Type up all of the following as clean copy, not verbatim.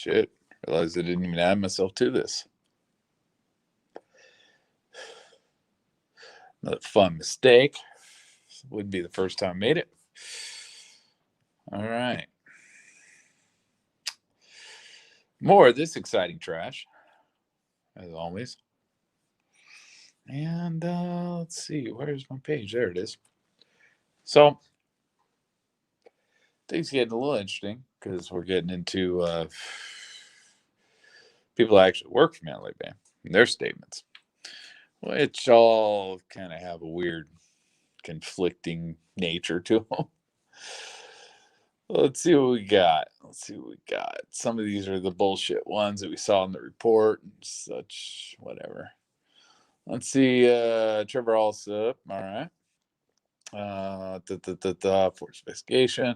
shit. Realized I didn't even add myself to this. Another fun mistake. Wouldn't be the first time I made it. All right. More of this exciting trash, as always. And let's see, where's my page? There it is. So things getting a little interesting because we're getting into people that actually work for Manly Bay and their statements, which all kind of have a weird, conflicting nature to them. Let's see what we got. Some of these are the bullshit ones that we saw in the report and such, whatever. Let's see, Trevor Alsop, all right. Force investigation.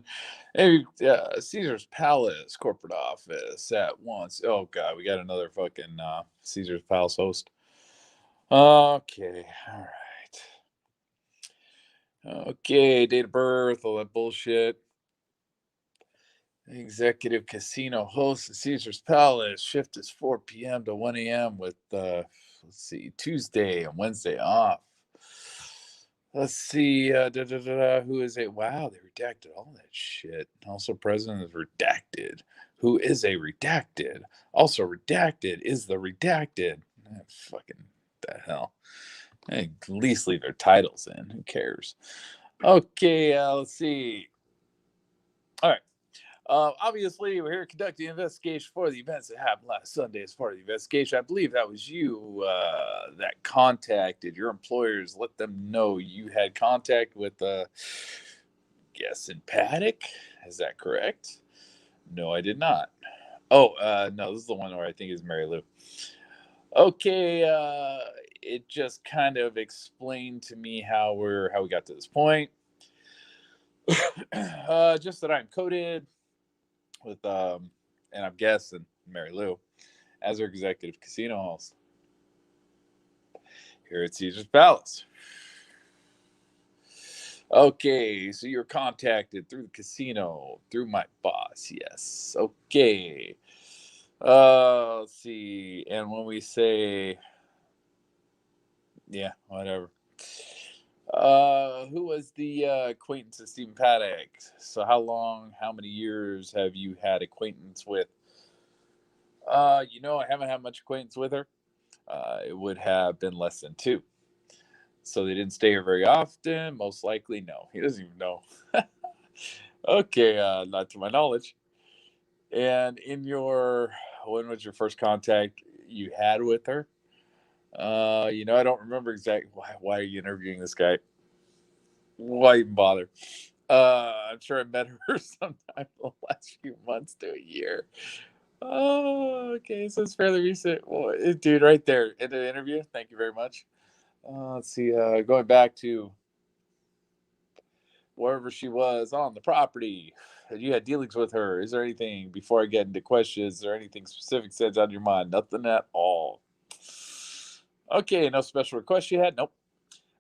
Maybe Caesar's Palace corporate office at once. Oh god, we got another fucking Caesar's Palace host. Okay, all right. Okay, date of birth, all that bullshit. Executive casino host at Caesar's Palace. Shift is 4 p.m. to 1 a.m. with let's see, Tuesday and Wednesday off. Let's see, who is it? Wow, they redacted all that shit. Also, president is redacted. Who is a redacted? Also redacted is the redacted. Fucking the hell. At least leave their titles in. Who cares? Okay, let's see. All right. Obviously, we're here conducting an investigation for the events that happened last Sunday. As part of the investigation, I believe that was you that contacted your employers, let them know you had contact with, in Paddock. Is that correct? No, I did not. Oh, no, this is the one where I think is Mary Lou. Okay, it just kind of explained to me how we got to this point. Just that I'm coded with and I'm guessing Mary Lou as her executive casino host here at Caesar's Palace. Okay, so you're contacted through the casino through my boss. Yes. Okay. Let's see. And when we say, yeah, whatever. Who was the acquaintance of Stephen Paddock? So how many years have you had acquaintance with? I haven't had much acquaintance with her. It would have been less than 2. So they didn't stay here very often. Most likely, no. He doesn't even know. Okay, not to my knowledge. And when was your first contact you had with her? I don't remember exactly why are you interviewing this guy? Why even bother? I'm sure I met her sometime in the last few months to a year. Oh, okay. So it's fairly recent. Well, dude, right there in the interview. Thank you very much. Let's see. Going back to wherever she was on the property, you had dealings with her. Is there anything, before I get into questions, is there anything specific stands out in your mind? Nothing at all. Okay, no special request she had? Nope.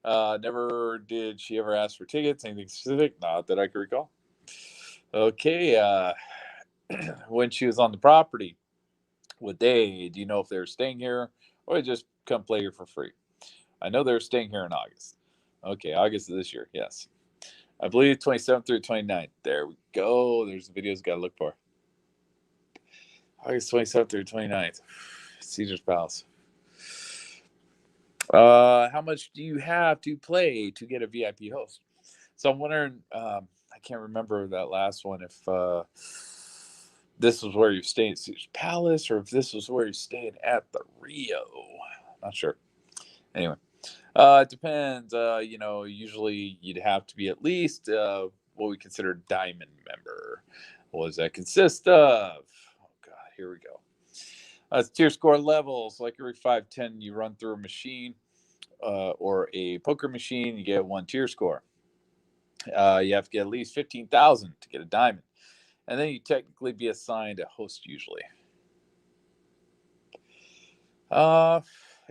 Never did she ever ask for tickets? Anything specific? Not that I can recall. Okay. When she was on the property, what day? Do you know if they were staying here or they just come play here for free? I know they were staying here in August. Okay, August of this year, yes. I believe 27th through 29th. There we go. There's the videos got to look for. August 27th through 29th. Caesar's Palace. How much do you have to play to get a VIP host? So I'm wondering, I can't remember that last one, if this was where you're staying at Caesar's Palace or if this was where you're staying at the Rio. Not sure. Anyway. It depends. Usually you'd have to be at least what we consider diamond member. What does that consist of? Oh, God, here we go. It's tier score levels. Like every 5-10, you run through a machine or a poker machine, you get 1 tier score. You have to get at least 15,000 to get a diamond. And then you technically be assigned a host usually.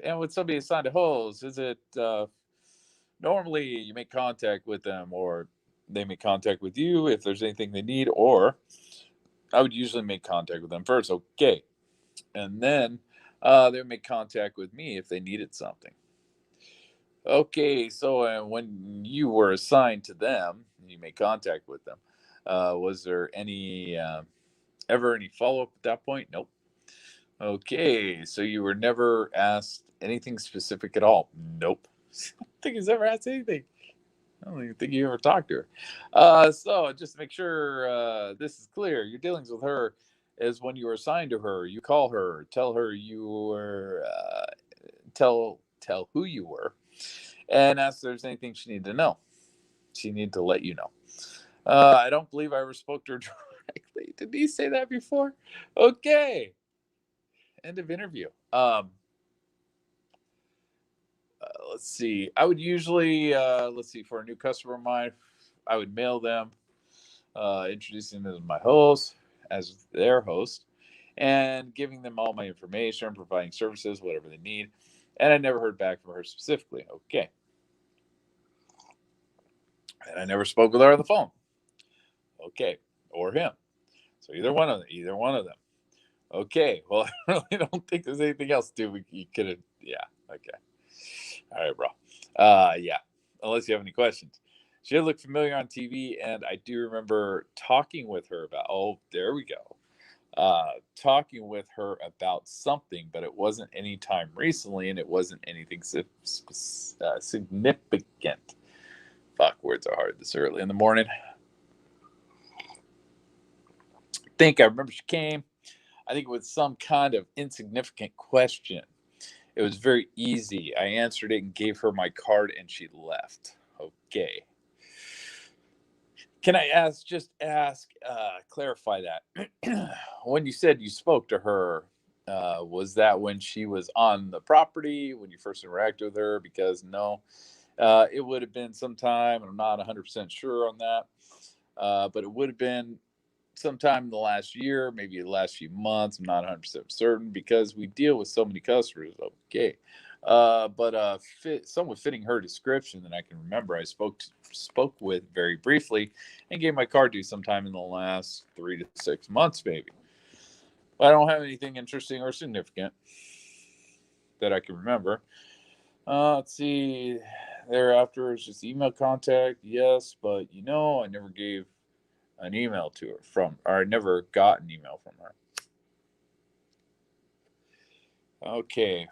And with somebody assigned a host, is it normally you make contact with them or they make contact with you if there's anything they need, or I would usually make contact with them first. Okay. And then they would make contact with me if they needed something. Okay. So when you were assigned to them, you made contact with them. Was there any ever any follow up at that point? Nope. Okay. So you were never asked anything specific at all? Nope. I don't think he's ever asked anything. I don't even think you ever talked to her. So just to make sure this is clear, your dealings with her is when you were assigned to her. You call her, tell her you were, tell who you were, and ask if there's anything she needed to know. She needed to let you know. I don't believe I ever spoke to her directly. Did he say that before? Okay. End of interview. Let's see. I would usually, let's see, for a new customer of mine, I would mail them, introducing them as my host, as their host, and giving them all my information, providing services, whatever they need. And I never heard back from her specifically. Okay. And I never spoke with her on the phone. Okay. Or him. So either one of them. Either one of them. Okay. Well, I really don't think there's anything else, dude. You could have. Yeah. Okay. All right, bro. Yeah. Unless you have any questions. She did look familiar on TV, and I do remember talking with her about. Oh, there we go. Talking with her about something, but it wasn't any time recently, and it wasn't anything significant. Fuck, words are hard this early in the morning. I remember she came. I think it was some kind of insignificant question. It was very easy. I answered it and gave her my card, and she left. Okay. Can I clarify that? When you said you spoke to her, was that when she was on the property, when you first interacted with her? Because no, it would have been sometime, I'm not 100% sure on that, but it would have been sometime in the last year, maybe the last few months. I'm not 100% certain because we deal with so many customers. Okay. But someone fitting her description that I can remember, I spoke with very briefly and gave my card to sometime in the last 3 to 6 months, maybe. But I don't have anything interesting or significant that I can remember. Let's see. Thereafter, it's just email contact. Yes, but I never gave an email to her or I never got an email from her. Okay.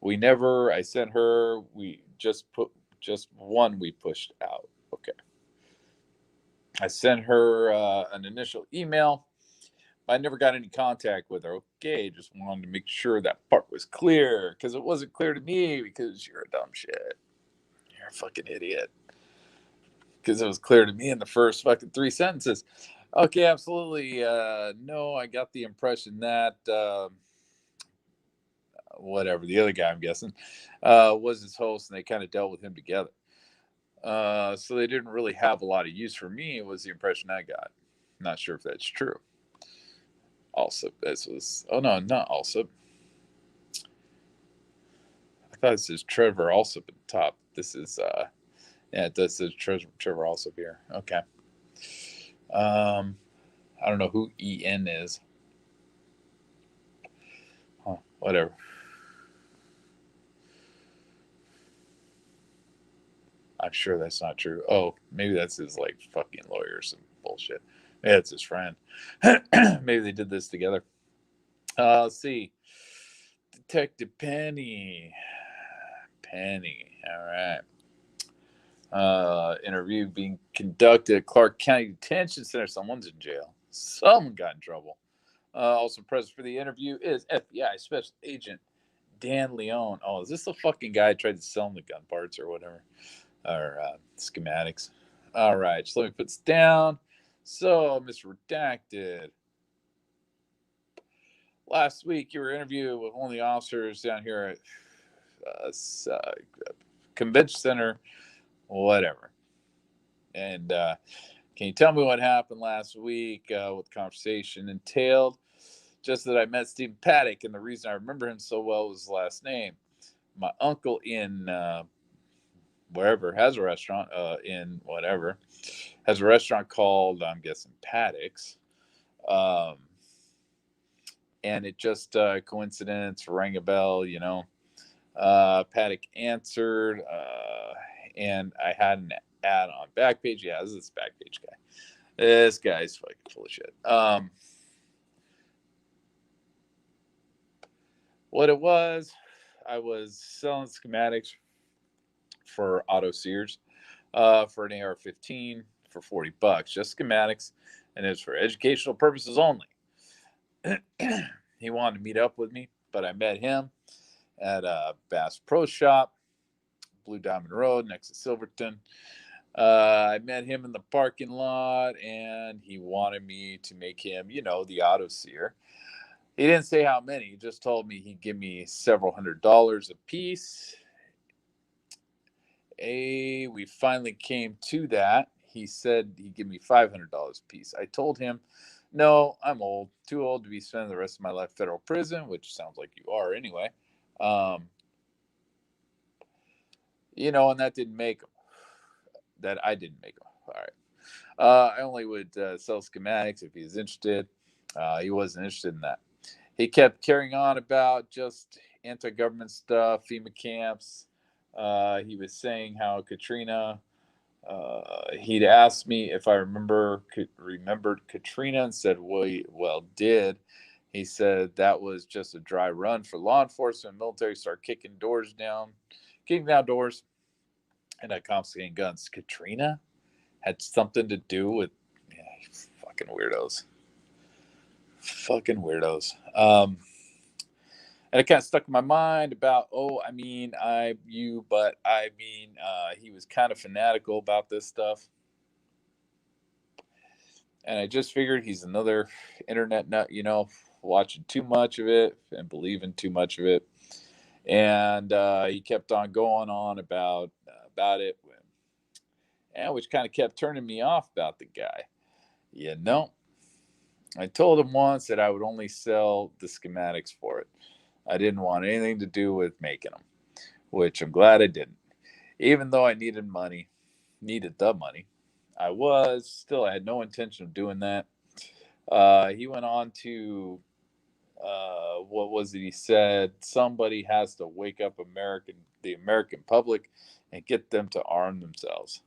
I sent her, we just one we pushed out. Okay. I sent her an initial email. I never got any contact with her. Okay, just wanted to make sure that part was clear because it wasn't clear to me because you're a dumb shit. You're a fucking idiot. Because it was clear to me in the first fucking 3 sentences. Okay, absolutely. No, I got the impression that whatever, the other guy, I'm guessing, was his host, and they kind of dealt with him together. So they didn't really have a lot of use for me, was the impression I got. Not sure if that's true. Also, this was, oh no, not also. I thought this is Trevor also at the top. This is, yeah, this is Trevor also here. Okay. I don't know who EN is. Huh, whatever. I'm sure that's not true. Oh, maybe that's his like fucking lawyer or some bullshit. Maybe that's his friend. Maybe they did this together. Let's see. Detective Penny. Penny. All right. Interview being conducted at Clark County Detention Center. Someone's in jail. Someone got in trouble. Also present for the interview is FBI Special Agent Dan Leone. Oh, is this the fucking guy who tried to sell him the gun parts or whatever? Or schematics? All right, so let me put this down. So, Mr. Redacted. Last week, you were interviewed with one of the officers down here at Convention Center, whatever. And can you tell me what happened last week, what the conversation entailed? Just that I met Stephen Paddock, and the reason I remember him so well was his last name. My uncle in wherever has a restaurant in whatever has a restaurant called, I'm guessing, Paddock's. And it just coincidence rang a bell, Paddock answered, and I had an ad on Backpage. Yeah, this is this Backpage guy. This guy's fucking full of shit. What it was, I was selling schematics for Auto Sears for an AR-15 for $40, just schematics, and it's for educational purposes only. He wanted to meet up with me, but I met him at a Bass Pro Shop, Blue Diamond Road, next to Silverton. I met him in the parking lot, and he wanted me to make him, the Auto Sear. He didn't say how many. He just told me he'd give me several $100s a piece. We finally came to that. He said he'd give me $500 a piece. I told him, no, I'm old. Too old to be spending the rest of my life in federal prison, which sounds like you are anyway. And that didn't make him. That I didn't make him. All right. I only would sell schematics if he was interested. He wasn't interested in that. He kept carrying on about just anti-government stuff, FEMA camps. He was saying how Katrina, he'd asked me if I remembered Katrina and said, well, did. He said that was just a dry run for law enforcement. Military started kicking down doors, and confiscating guns. Katrina had something to do with fucking weirdos. And it kind of stuck in my mind about, he was kind of fanatical about this stuff. And I just figured he's another internet nut, watching too much of it and believing too much of it. And he kept on going on about it, which kind of kept turning me off about the guy. I told him once that I would only sell the schematics for it. I didn't want anything to do with making them, which I'm glad I didn't. Even though I needed the money, I had no intention of doing that. He went on to, what was it he said? Somebody has to wake up the American public and get them to arm themselves.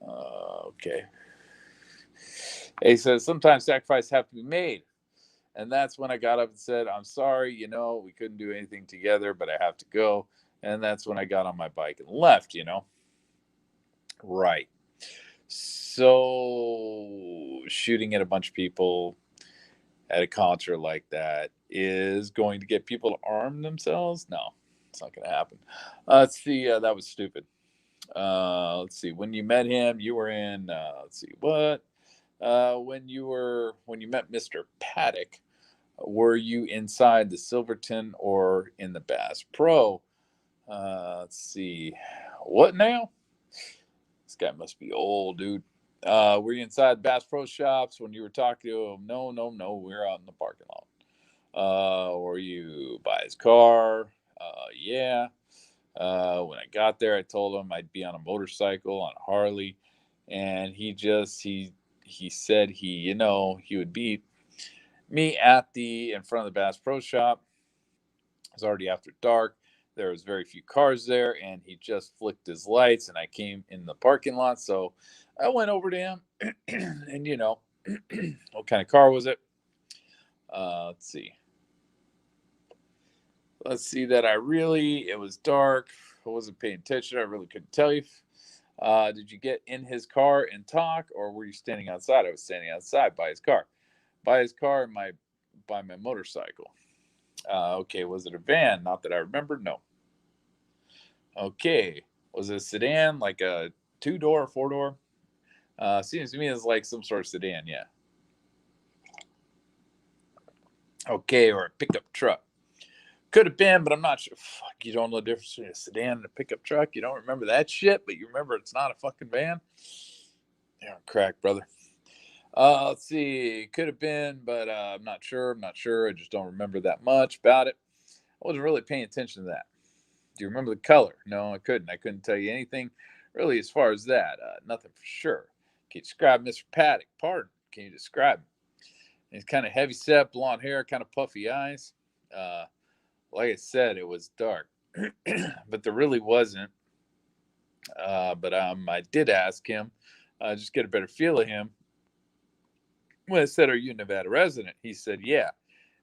Okay. He says, sometimes sacrifices have to be made. And that's when I got up and said, I'm sorry, we couldn't do anything together, but I have to go. And that's when I got on my bike and left, Right. So shooting at a bunch of people at a concert like that is going to get people to arm themselves? No, it's not going to happen. Let's see. That was stupid. Let's see. When you met him, you were in, let's see, what? When you met Mr. Paddock, were you inside the Silverton or in the Bass Pro? Let's see. What now? This guy must be old, dude. Were you inside Bass Pro Shops when you were talking to him? No. We were out in the parking lot. Were you by his car? Yeah. When I got there, I told him I'd be on a motorcycle, on a Harley. And he said he would beat me in front of the Bass Pro Shop. It was already after dark. There was very few cars there, and he just flicked his lights, and I came in the parking lot. So I went over to him, and what kind of car was it? Let's see. It was dark. I wasn't paying attention. I really couldn't tell you. Did you get in his car and talk, or were you standing outside? I was standing outside by his car. By my motorcycle. Okay, was it a van? Not that I remember. No. Okay, was it a sedan, like a 2-door, 4-door? Seems to me it's like some sort of sedan. Yeah. Okay, or a pickup truck. Could have been, but I'm not sure. Fuck, you don't know the difference between a sedan and a pickup truck. You don't remember that shit, but you remember it's not a fucking van. You're on crack, brother. Let's see. Could have been, but I'm not sure. I just don't remember that much about it. I wasn't really paying attention to that. Do you remember the color? No, I couldn't. I couldn't tell you anything really as far as that. Nothing for sure. Can you describe Mr. Paddock? Pardon. Can you describe him? And he's kind of heavy set, blonde hair, kind of puffy eyes. Uh, like I said, it was dark, but there really wasn't. But I did ask him, just get a better feel of him. When I said, "Are you a Nevada resident?" He said, "Yeah,"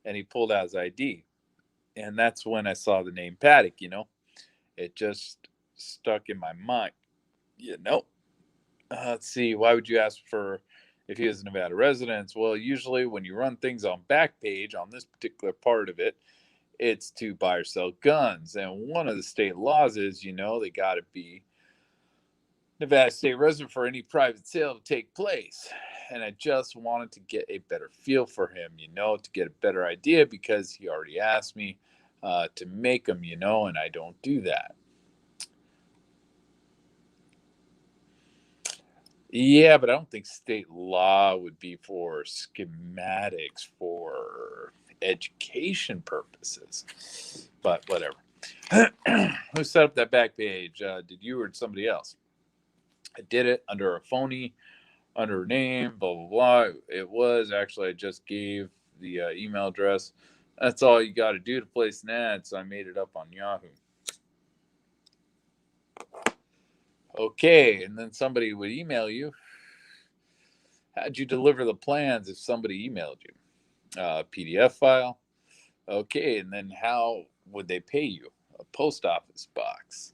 and he pulled out his ID, and that's when I saw the name Paddock. It just stuck in my mind. Let's see. Why would you ask for if he was a Nevada resident? Well, usually when you run things on Backpage on this particular part of it, it's to buy or sell guns, and one of the state laws is, they got to be Nevada state resident for any private sale to take place. And I just wanted to get a better feel for him, to get a better idea, because he already asked me to make them, and I don't do that. Yeah, but I don't think state law would be for schematics for education purposes. But whatever. Who set up that back page? Did you or somebody else? I did it under a phony, under a name, blah, blah, blah. It was actually, I just gave the email address. That's all you got to do to place an ad. So I made it up on Yahoo. Okay, and then somebody would email you. How'd you deliver the plans if somebody emailed you? PDF file. Okay, and then how would they pay you? A post office box.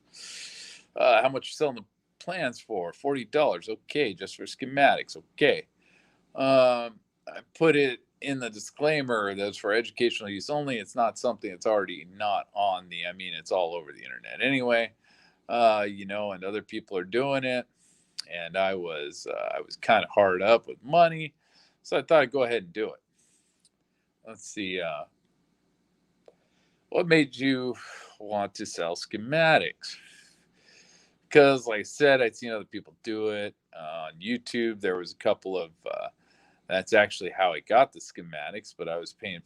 How much you selling the plans for? $40. Okay, just for schematics. Okay. I put it in the disclaimer that's for educational use only. It's not something that's already not on it's all over the internet anyway. And other people are doing it. And I was kind of hard up with money, so I thought I'd go ahead and do it. Let's see. What made you want to sell schematics? Because, like I said, I'd seen other people do it on YouTube. There was a couple of. That's actually how I got the schematics, but I was paying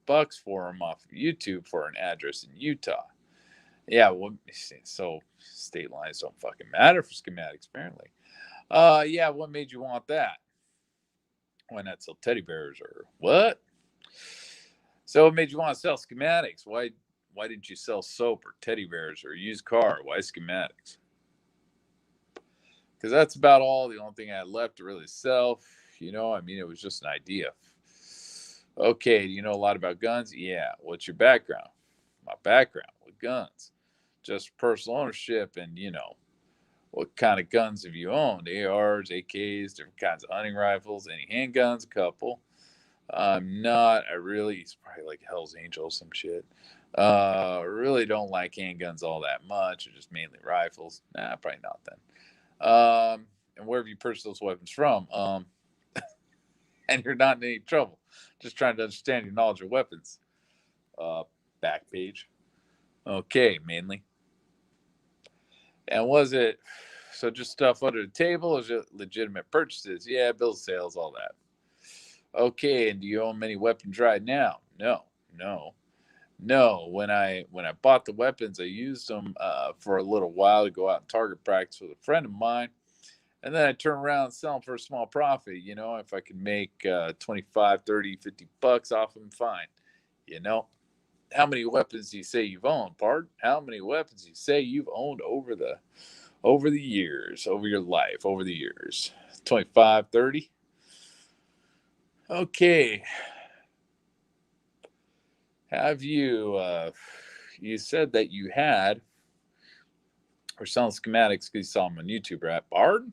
$50 for them off of YouTube for an address in Utah. Yeah, well, so state lines don't fucking matter for schematics, apparently. Yeah, what made you want that? Why not sell teddy bears or what? So what made you want to sell schematics? Why didn't you sell soap or teddy bears or a used car? Why schematics? Because that's about all. The only thing I had left to really sell. It was just an idea. Okay, do you know a lot about guns? Yeah. What's your background? My background with guns. Just personal ownership, and what kind of guns have you owned? ARs, AKs, different kinds of hunting rifles, any handguns, a couple. It's probably like Hell's Angels, some shit. Really don't like handguns all that much, or just mainly rifles. Nah, probably not then. And where have you purchased those weapons from? And you're not in any trouble. Just trying to understand your knowledge of weapons. Back page. Okay, mainly. And was it just stuff under the table, or is it legitimate purchases? Yeah, bill of sales, all that. Okay, and do you own many weapons right now? No. When I bought the weapons, I used them for a little while to go out and target practice with a friend of mine, and then I turn around and sell them for a small profit. If I can make 25, 30, $50 off them, fine. How many weapons do you say you've owned? Pardon? How many weapons do you say you've owned over the years, over your life, over the years? 25, 30? Okay. Have you, you said that you had, or selling schematics because you saw them on YouTube, right? Pardon?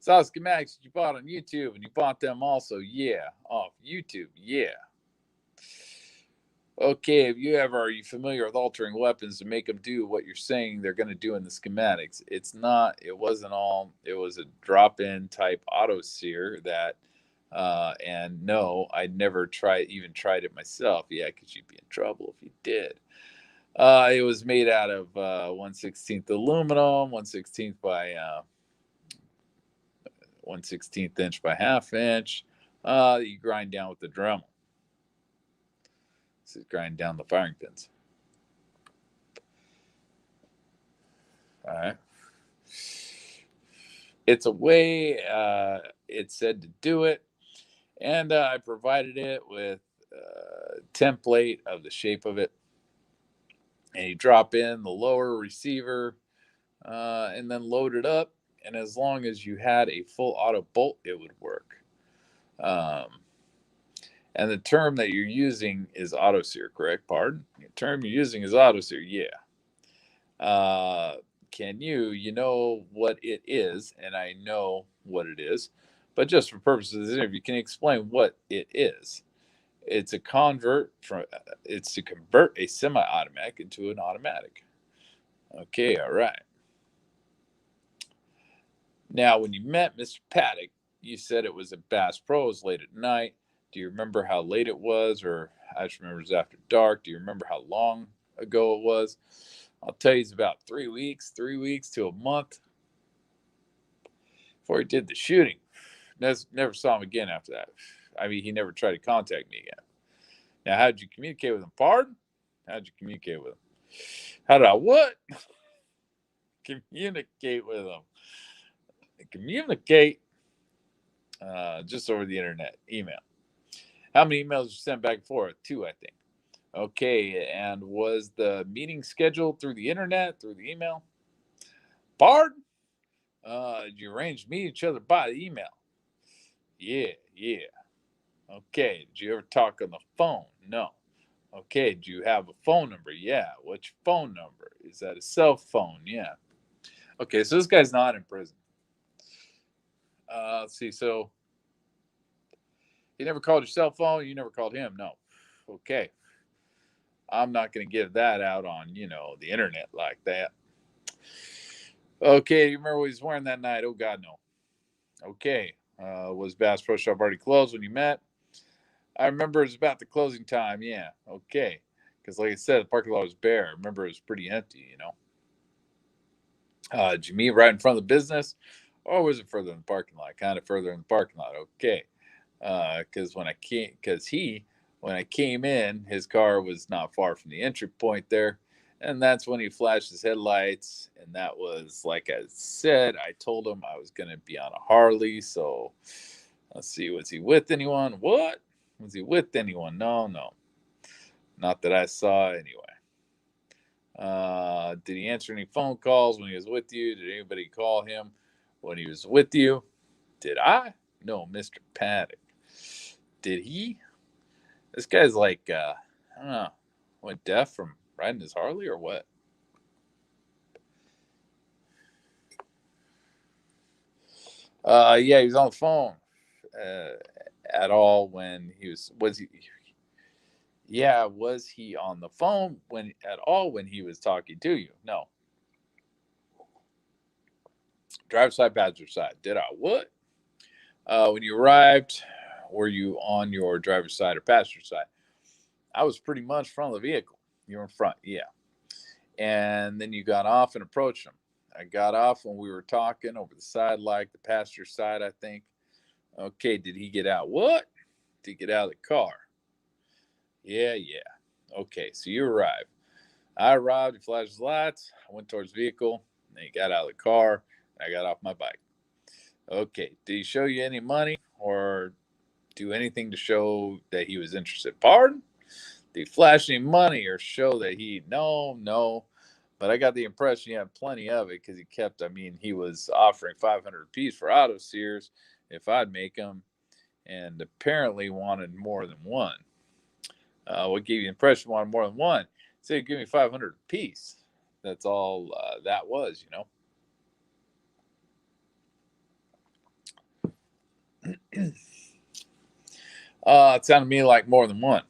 Saw schematics that you bought on YouTube, and you bought them also? Yeah. Off YouTube? Yeah. Okay, are you familiar with altering weapons to make them do what you're saying they're going to do in the schematics? It was a drop-in type auto sear that, and no, I never even tried it myself. Yeah, because you'd be in trouble if you did. It was made out of 1/16 aluminum, 1/16 by 1/16 inch by half inch. You grind down with the Dremel. This is grind down the firing pins. All right. It's a way it said to do it, and I provided it with a template of the shape of it, and you drop in the lower receiver, and then load it up. And as long as you had a full auto bolt, it would work. Um, and the term that you're using is auto sear, correct? Pardon? The term you're using is auto sear. Yeah. Uh, can you know what it is? And I know what it is, but just for purposes of this interview, can you explain what it is? It's a convert from. It's to convert a semi-automatic into an automatic. Okay, all right. Now, when you met Mr. Paddock, you said it was at Bass Pros late at night. Do you remember how late it was, or I just remember it was after dark? Do you remember how long ago it was? I'll tell you, it's about 3 weeks to a month before he did the shooting. Never saw him again after that. I mean, he never tried to contact me again. Now, how did you communicate with him? Pardon? How did you communicate with him? How did I what? Communicate with him. Communicate just over the internet, email. How many emails you sent back and forth? 2, I think. Okay, and was the meeting scheduled through the internet, through the email? Pardon? Did you arrange to meet each other by email? Yeah, yeah. Okay, did you ever talk on the phone? No. Okay, do you have a phone number? Yeah. What's your phone number? Is that a cell phone? Yeah. Okay, so this guy's not in prison. Let's see. So he never called your cell phone. You never called him. No. Okay. I'm not going to give that out on, the internet like that. Okay, you remember what he was wearing that night? Oh, God, no. Okay. Was Bass Pro Shop already closed when you met? I remember it was about the closing time. Yeah. Okay. Because, like I said, the parking lot was bare. I remember it was pretty empty. Did you meet right in front of the business? Or was it further in the parking lot? Kind of further in the parking lot. Okay. Because when I came in, his car was not far from the entry point there. And that's when he flashed his headlights. And that was, like I said, I told him I was going to be on a Harley. So let's see. Was he with anyone? What? Was he with anyone? No, no. Not that I saw anyway. Did he answer any phone calls when he was with you? Did anybody call him when he was with you? Did I? No, Mr. Paddock. Did he? This guy's like, I don't know, went deaf from riding his Harley or what? Yeah, he was on the phone uh, at all when was he? Yeah, was he on the phone when he was talking to you? No. Driver's side, passenger side. Did I what? When you arrived, were you on your driver's side or passenger side? I was pretty much front of the vehicle. You were in front, yeah. And then you got off and approached him. I got off when we were talking over the side, like the passenger side, I think. Okay, did he get out? What? Did he get out of the car? Yeah, yeah. Okay, so you arrived. I arrived, he flashed his lights, I went towards the vehicle, and he got out of the car, and I got off my bike. Okay, did he show you any money or do anything to show that he was interested? Pardon? Did he flash any money or show that no, no. But I got the impression he had plenty of it because he was offering 500 apiece for auto sears if I'd make them, and apparently wanted more than one. What gave you the impression he wanted more than one? He said, give me 500 apiece. That's all that was. It sounded to me like more than one.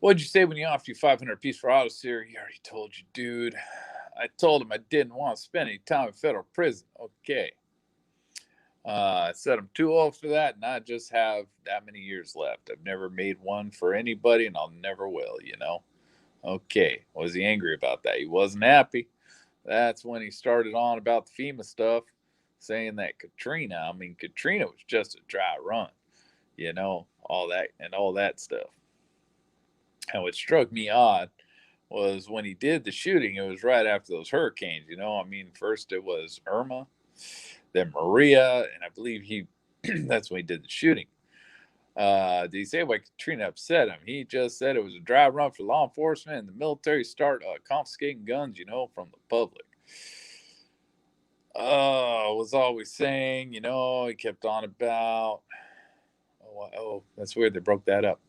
What'd you say when he offered you 500 apiece for auto sear? He already told you, dude. I told him I didn't want to spend any time in federal prison. Okay. I said I'm too old for that, and I just have that many years left. I've never made one for anybody, and I'll never will. Okay. Was he angry about that? He wasn't happy. That's when he started on about the FEMA stuff, saying that Katrina was just a dry run, all that stuff. And what struck me odd was when he did the shooting, it was right after those hurricanes. I mean, first it was Irma, then Maria, and I believe that's when he did the shooting. Did he say why Katrina upset him? He just said it was a dry run for law enforcement and the military start confiscating guns, from the public. Was always saying, he kept on about. Oh, that's weird. They broke that up.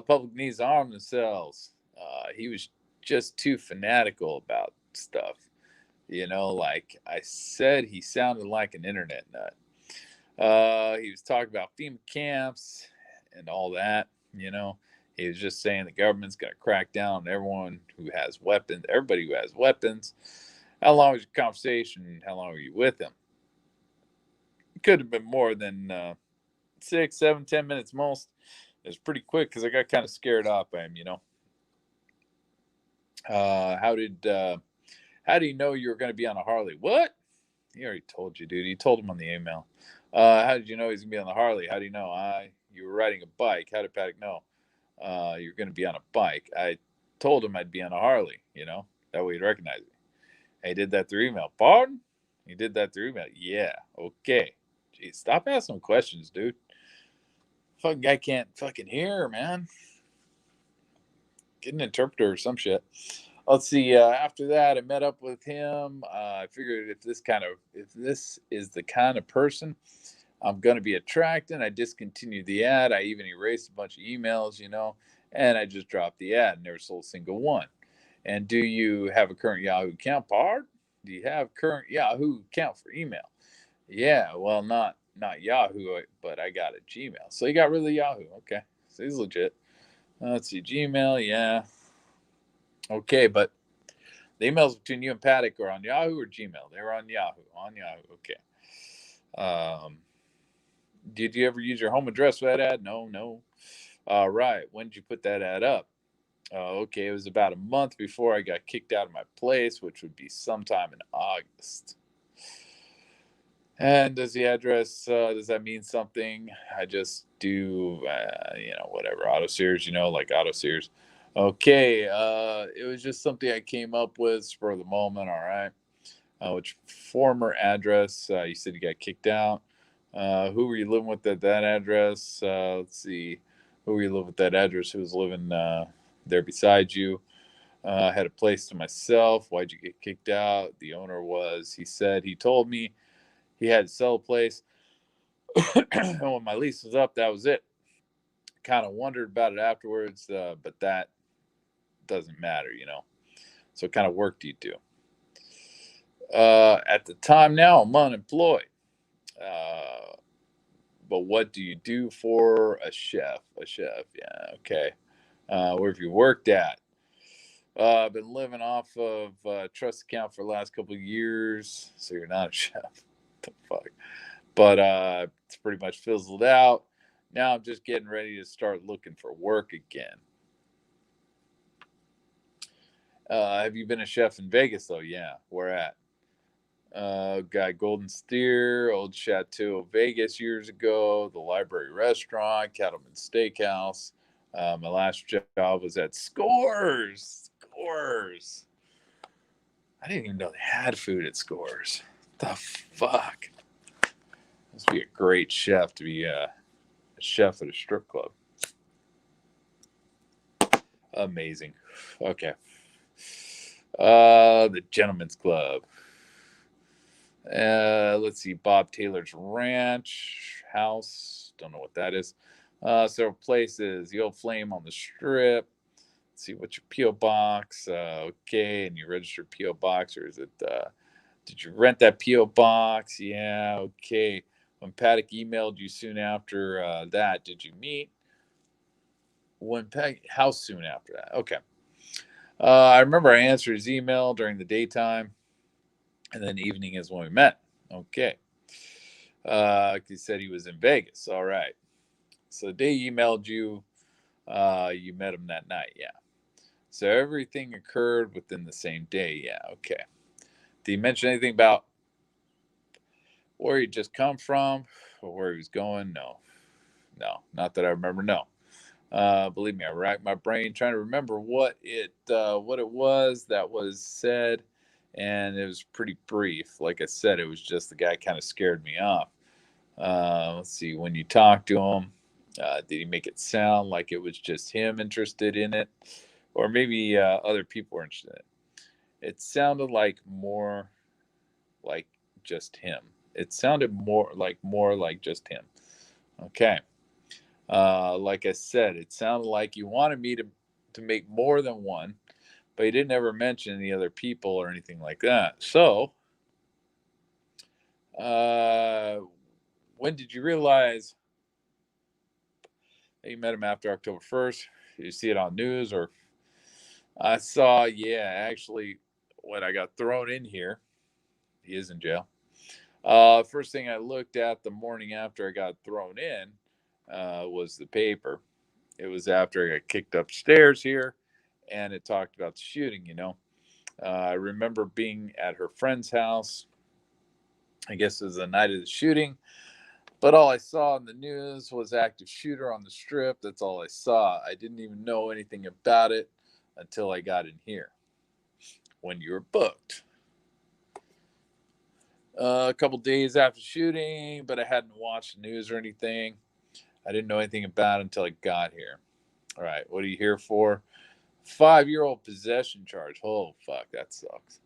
Public needs to arm themselves. He was just too fanatical about stuff. Like I said, he sounded like an internet nut. He was talking about FEMA camps and all that. He was just saying the government's going to crack down on everyone who has weapons, everybody who has weapons. How long was your conversation? How long were you with him? It could have been more than 6, 7, 10 minutes most. It was pretty quick because I got kind of scared off by him. How do you know you were going to be on a Harley? What? He already told you, dude. He told him on the email. How did you know he's going to be on the Harley? How do you know? You were riding a bike. How did Paddock know you're going to be on a bike? I told him I'd be on a Harley, that way he'd recognize me. He did that through email. Pardon? He did that through email. Yeah. Okay. Jeez, stop asking questions, dude. Fucking guy can't fucking hear, man. Get an interpreter or some shit. Let's see. After that, I met up with him. I figured if this is the kind of person I'm going to be attracting, I discontinued the ad. I even erased a bunch of emails, and I just dropped the ad. Never sold a single one. And do you have a current Yahoo account, Pard? Do you have current Yahoo account for email? Yeah, well, not Yahoo, but I got a Gmail. So you got rid of Yahoo. Okay, so he's legit. Let's see, Gmail, yeah. Okay, but the emails between you and Paddock are on Yahoo or Gmail? They were on Yahoo. On Yahoo, okay. Did you ever use your home address for that ad? No. Right. When did you put that ad up? Okay, it was about a month before I got kicked out of my place, which would be sometime in August. And does the address, does that mean something? I just do, whatever, auto sears, like auto sears. Okay, it was just something I came up with for the moment, all right. Which former address, you said you got kicked out. Who were you living with at that address? Let's see, who were you living with that address? Who was living there beside you? I had a place to myself. Why'd you get kicked out? The owner he told me he had to sell a place. And when my lease was up, that was it. Kind of wondered about it afterwards, but that doesn't matter, So what kind of work do you do? At the time now, I'm unemployed. But what do you do for a chef? A chef, yeah, okay. Where have you worked at? I've been living off of trust account for the last couple of years, so you're not a chef. What the fuck? But it's pretty much fizzled out. Now I'm just getting ready to start looking for work again. Have you been a chef in Vegas though? Yeah, where at? Got Golden Steer, Old Chateau Vegas years ago, the Library Restaurant, Cattleman Steakhouse. My last job was at Scores. Scores. I didn't even know they had food at Scores. What the fuck? Must be a great chef to be a chef at a strip club. Amazing. Okay. The Gentleman's Club. Let's see. Bob Taylor's Ranch House. Don't know what that is. Several places. The Old Flame on the Strip. Let's see. What's your P.O. box? Okay. And you registered P.O. box, or is it? Did you rent that P.O. box? Yeah. Okay. When Paddock emailed you soon after that, did you meet? How soon after that? Okay. I remember I answered his email during the daytime, and then evening is when we met. Okay. He said he was in Vegas. All right. So the day he emailed you, you met him that night. Yeah. So everything occurred within the same day. Yeah. Okay. Did he mention anything about where he just come from or where he was going? No. Not that I remember. No. Believe me, I racked my brain trying to remember what it was that was said, and it was pretty brief. Like I said, it was just the guy kind of scared me off. Let's see. When you talk to him, did he make it sound like it was just him interested in it, or maybe other people were interested in it? It sounded like more like just him. It sounded more like just him. Okay. Like I said, it sounded like you wanted me to make more than one, but you didn't ever mention any other people or anything like that. So, uh, when did you realize that you met him after October 1st? Did you see it on news or I saw? Yeah, actually, when I got thrown in here, he is in jail. First thing I looked at the morning after I got thrown in was the paper. It was after I got kicked upstairs here, and it talked about the shooting. I remember being at her friend's house. I guess it was the night of the shooting, but all I saw in the news was active shooter on the strip. That's all I saw. I didn't even know anything about it until I got in here when you were booked. A couple days after shooting, but I hadn't watched the news or anything. I didn't know anything about it until I got here. All right, what are you here for? 5-year-old possession charge. Oh, fuck, that sucks.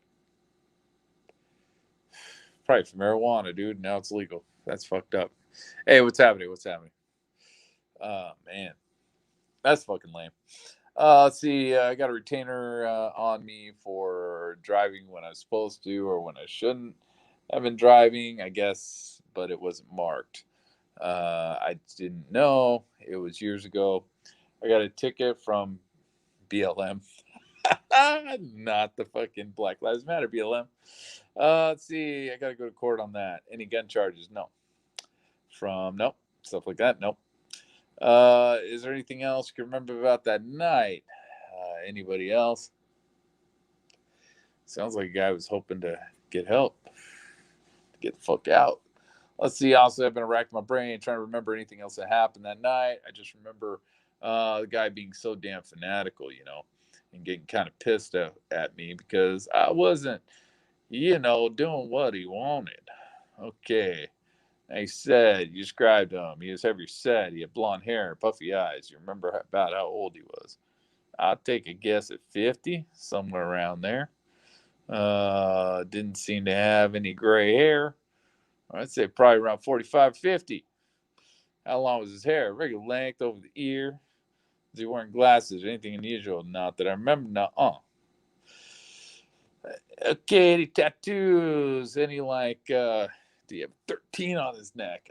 Probably for marijuana, dude. Now it's legal. That's fucked up. Hey, what's happening? What's happening? Oh, man. That's fucking lame. Let's see. I got a retainer on me for driving when I was supposed to or when I shouldn't have been driving, I guess, but it wasn't marked. I didn't know. It was years ago. I got a ticket from BLM. Not the fucking Black Lives Matter BLM. Let's see. I got to go to court on that. Any gun charges? No. Nope. Stuff like that? Nope. Is there anything else you can remember about that night? Anybody else? Sounds like a guy was hoping to get help, to get the fuck out. Let's see. Also, I've been racking my brain trying to remember anything else that happened that night. I just remember the guy being so damn fanatical, and getting kind of pissed at me because I wasn't, doing what he wanted. Okay. He said, you described him. He was heavy set. He had blonde hair, puffy eyes. You remember about how old he was. I'll take a guess at 50, somewhere around there. Didn't seem to have any gray hair. I'd say probably around 45, 50. How long was his hair? Regular length over the ear. Was he wearing glasses? Anything unusual? Not that I remember. No. Okay, any tattoos? Any do you have 13 on his neck?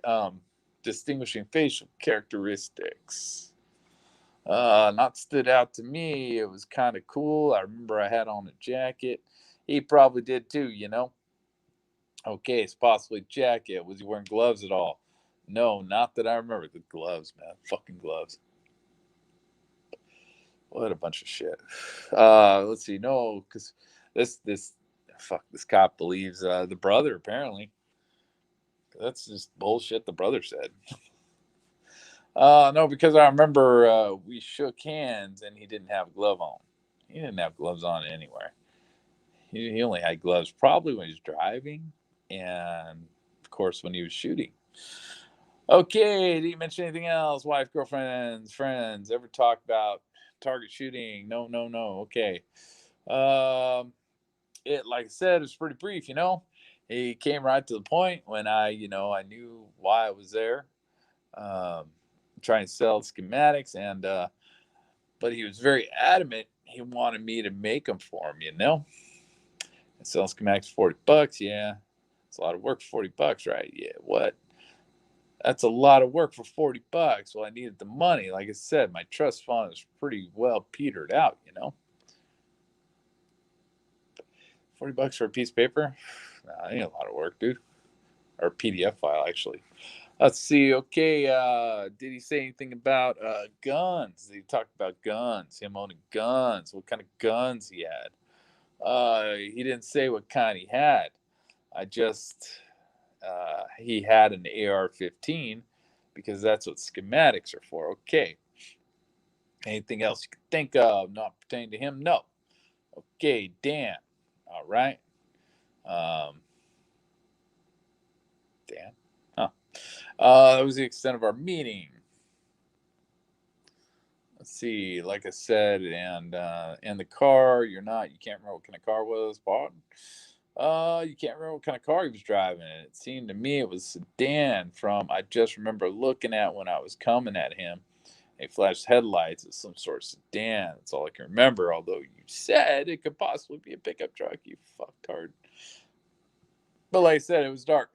Distinguishing facial characteristics. Not stood out to me. It was kind of cool. I remember I had on a jacket. He probably did too. Okay, it's possibly a jacket. Was he wearing gloves at all? No, not that I remember. The gloves, man. Fucking gloves. What a bunch of shit. Let's see. No, because this cop believes the brother apparently. That's just bullshit the brother said. No, because I remember we shook hands and he didn't have a glove on. He didn't have gloves on anywhere. He only had gloves probably when he was driving and, of course, when he was shooting. Okay, did you mention anything else? Wife, girlfriends, friends, ever talk about target shooting? No. Okay. Like I said, it was pretty brief. He came right to the point when I knew why I was there. Um, trying to sell schematics but he was very adamant he wanted me to make them for him. And selling schematics for $40, yeah. It's a lot of work for $40, right? Yeah, what? That's a lot of work for $40. Well, I needed the money. Like I said, my trust fund is pretty well petered out. $40 for a piece of paper? Nah, ain't a lot of work, dude. Or a PDF file, actually. Let's see. Okay. Did he say anything about guns? Did he talk about guns? Him owning guns? What kind of guns he had? He didn't say what kind he had. He had an AR-15 because that's what schematics are for. Okay. Anything else you can think of not pertaining to him? No. Okay, Dan. All right. Dan. Huh. That was the extent of our meeting. Let's see. Like I said, and in the car, you can't remember what kind of car it was bought. You can't remember what kind of car he was driving. And it seemed to me it was a sedan I just remember looking at when I was coming at him. He flashed headlights as some sort of sedan. That's all I can remember, although you said it could possibly be a pickup truck, you fucktard. But like I said, it was dark.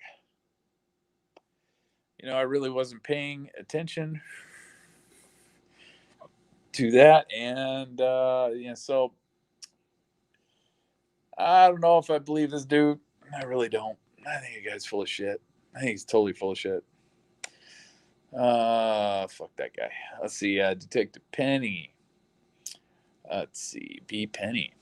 I really wasn't paying attention to that. And, so I don't know if I believe this dude. I really don't. I think the guy's full of shit. I think he's totally full of shit. Fuck that guy. Let's see. Detective Penny. Let's see. B. Penny.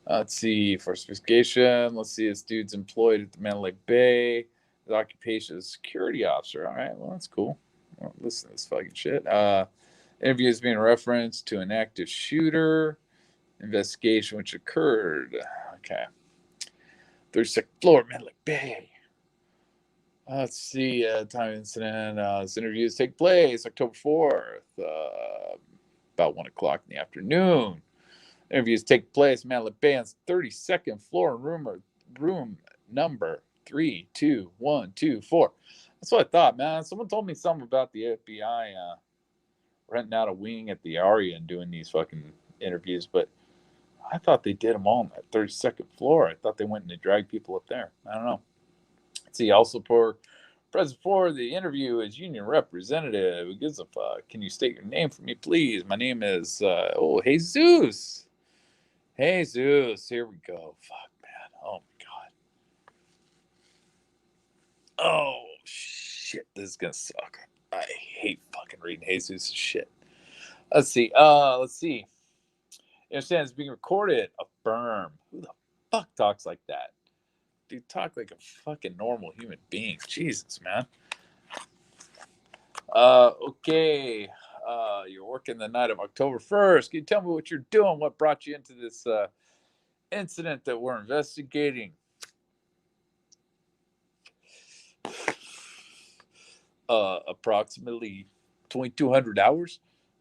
Let's see. For investigation. Let's see. This dude's employed at the Mandalay Bay. His occupation is security officer. All right. Well, that's cool. Well, listen to this fucking shit. Interview is being referenced to an active shooter investigation which occurred. Okay. 36th floor, Mandalay Bay. Let's see. Time incident. This interviews take place October 4th, about 1 o'clock in the afternoon. Interviews take place Mandalay Bay on 32nd floor, room number 32124. That's what I thought, man. Someone told me something about the FBI renting out a wing at the Aria and doing these fucking interviews, but I thought they did them all on that 32nd floor. I thought they went and they dragged people up there. I don't know. Let's see. Also, present for the interview is union representative. Who gives a fuck? Can you state your name for me, please? My name is Jesus. Jesus. Here we go. Fuck, man. Oh my god. Oh shit. This is gonna suck. I hate fucking reading Jesus' shit. Let's see. You understand it's being recorded. Affirm. Who the fuck talks like that? Dude, talk like a fucking normal human being. Jesus, man. Okay. You're working the night of October 1st. Can you tell me what you're doing? What brought you into this incident that we're investigating? Approximately 2,200 hours.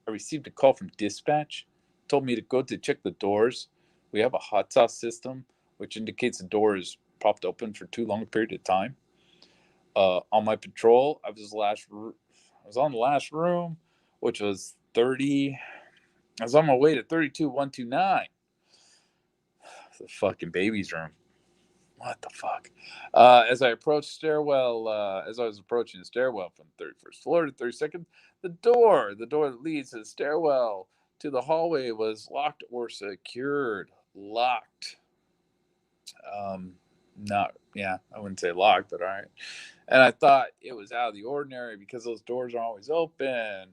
I received a call from dispatch. Told me to go to check the doors. We have a hot sauce system, which indicates the door is propped open for too long a period of time. On my patrol, I was on the last room, which was 30. I was on my way to 32129. The fucking baby's room. What the fuck? As I was approaching the stairwell from 31st floor to 32nd, the door that leads to the stairwell to the hallway was locked or secured. Locked. I wouldn't say locked, but all right. And I thought it was out of the ordinary because those doors are always open.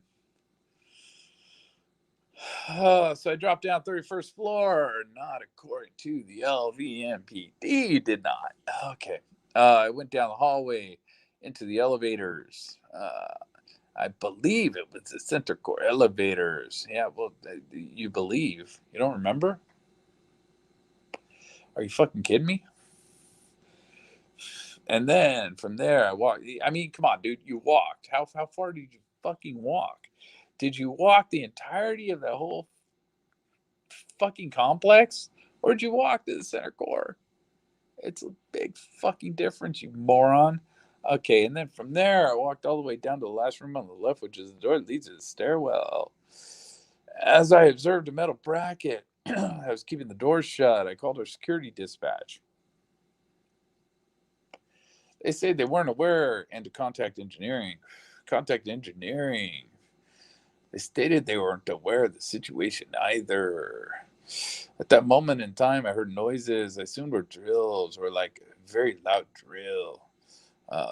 So I dropped down 31st floor. Not according to the LVMPD, did not. Okay. I went down the hallway into the elevators. I believe it was the center core elevators. Yeah, well, you believe. You don't remember? Are you fucking kidding me? And then from there, I walked. I mean, come on, dude. You walked. How far did you fucking walk? Did you walk the entirety of the whole fucking complex? Or did you walk to the center core? It's a big fucking difference, you moron. Okay, and then from there, I walked all the way down to the last room on the left, which is the door that leads to the stairwell. As I observed a metal bracket, I was keeping the doors shut. I called our security dispatch. They said they weren't aware and to contact engineering. Contact engineering. They stated they weren't aware of the situation either. At that moment in time, I heard noises. I assumed were drills or like a very loud drill.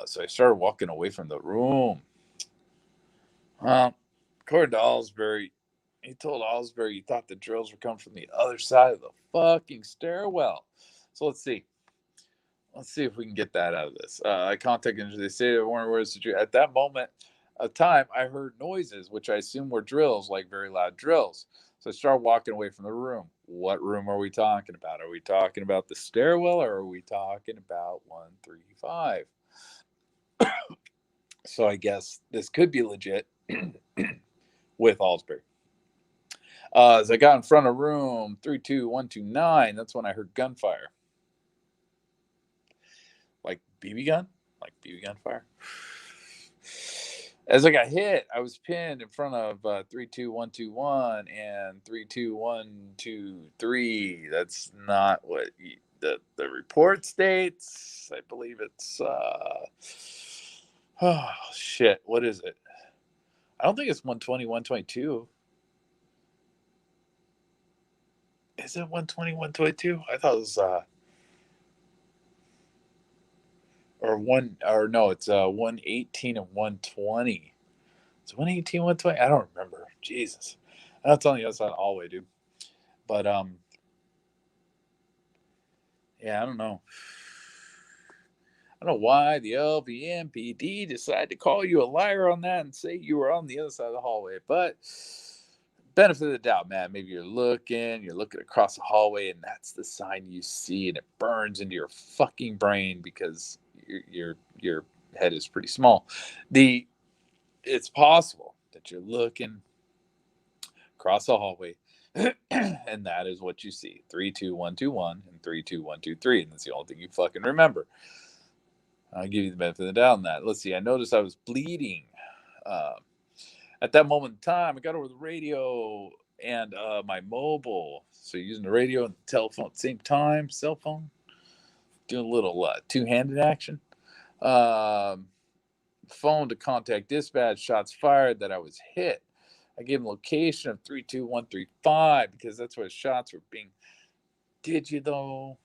So I started walking away from the room. According to Alsbury, he told Alsbury he thought the drills were coming from the other side of the fucking stairwell. So let's see. Let's see if we can get that out of this. I contacted them. They say they weren't aware of the situation. At that moment, a time I heard noises, which I assume were drills, like very loud drills. So I started walking away from the room. What room are we talking about? Are we talking about the stairwell or are we talking about 135? So I guess this could be legit with Allsbury. As I got in front of room 32129, that's when I heard gunfire. Like BB gun? Like BB gun fire? As I got hit, I was pinned in front of 32121 and 32123. That's not what the report states. I believe it's oh shit, what is it? I don't think it's 120 122. Is it 120 122? I thought it was it's 118 and 120. It's 118, 120. I don't remember. Jesus. That's on the other side of the hallway, dude. But yeah, I don't know. I don't know why the LVMPD decided to call you a liar on that and say you were on the other side of the hallway. But benefit of the doubt, man. Maybe you're looking across the hallway, and that's the sign you see, and it burns into your fucking brain because your head is pretty small. It's possible that you're looking across the hallway, and that is what you see: 32121 and 32123, and that's the only thing you fucking remember. I'll give you the benefit of the doubt on that. Let's see. I noticed I was bleeding. At that moment in time, I got over the radio and my mobile. So using the radio and the telephone at the same time, cell phone, doing a little two-handed action. Phone to contact dispatch, shots fired, that I was hit. I gave him location of 32135 because that's where the shots were being. Did you though?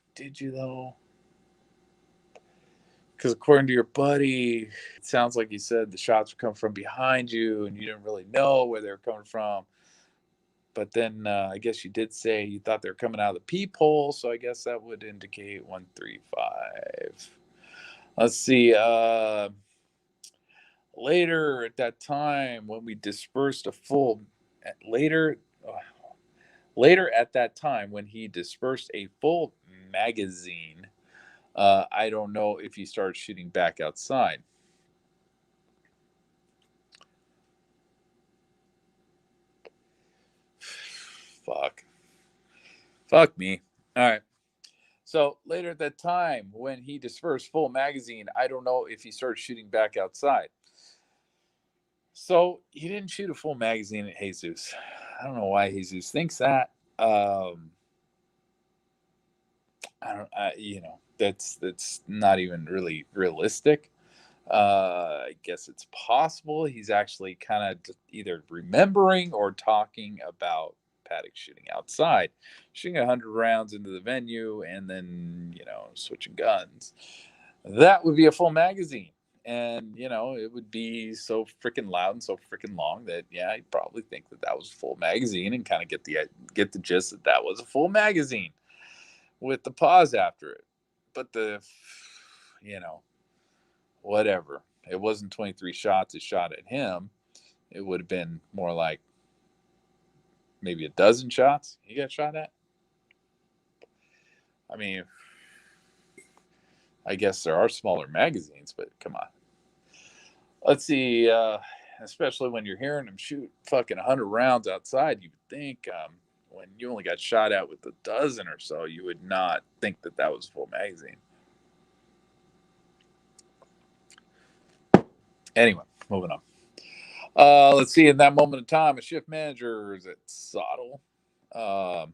Because according to your buddy, it sounds like he said the shots were coming from behind you and you didn't really know where they were coming from. But then I guess you did say you thought they were coming out of the peephole, so I guess that would indicate 135. Let's see. Later at that time, when we dispersed a full, later at that time when he dispersed a full magazine, I don't know if he started shooting back outside. Fuck me. All right. So later at that time, when he dispersed full magazine, I don't know if he started shooting back outside. So he didn't shoot a full magazine at Jesus. I don't know why Jesus thinks that. That's not even really realistic. I guess it's possible he's actually kind of either remembering or talking about Paddock shooting outside, shooting 100 rounds into the venue, and then switching guns. That would be a full magazine, and it would be so freaking loud and so freaking long that I'd probably think that was a full magazine and kind of get the gist that was a full magazine with the pause after it. But whatever. It wasn't 23 shots it shot at him. It would have been more like maybe a dozen shots he got shot at. I mean, I guess there are smaller magazines, but come on. Let's see. Especially when you're hearing him shoot fucking 100 rounds outside, you would think when you only got shot at with a dozen or so, you would not think that was a full magazine. Anyway, moving on. Let's see. In that moment of time, a shift manager is at Sottle. My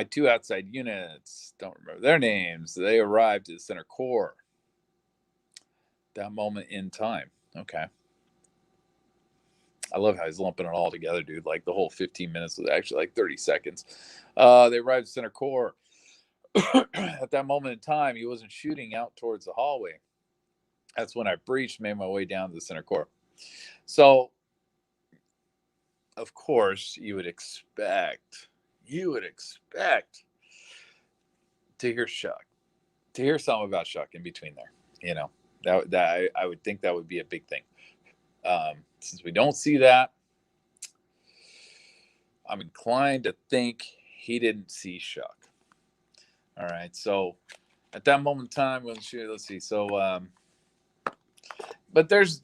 two outside units, don't remember their names. They arrived at the center core. That moment in time. Okay. I love how he's lumping it all together, dude. Like the whole 15 minutes was actually like 30 seconds. They arrived at center core. At that moment in time, he wasn't shooting out towards the hallway. That's when I breached, made my way down to the center core. So, of course, you would expect to hear Shuck, to hear something about Shuck in between there. That I would think that would be a big thing. Since we don't see that, I'm inclined to think he didn't see Shuck. All right, so at that moment in time, let's see. So, but there's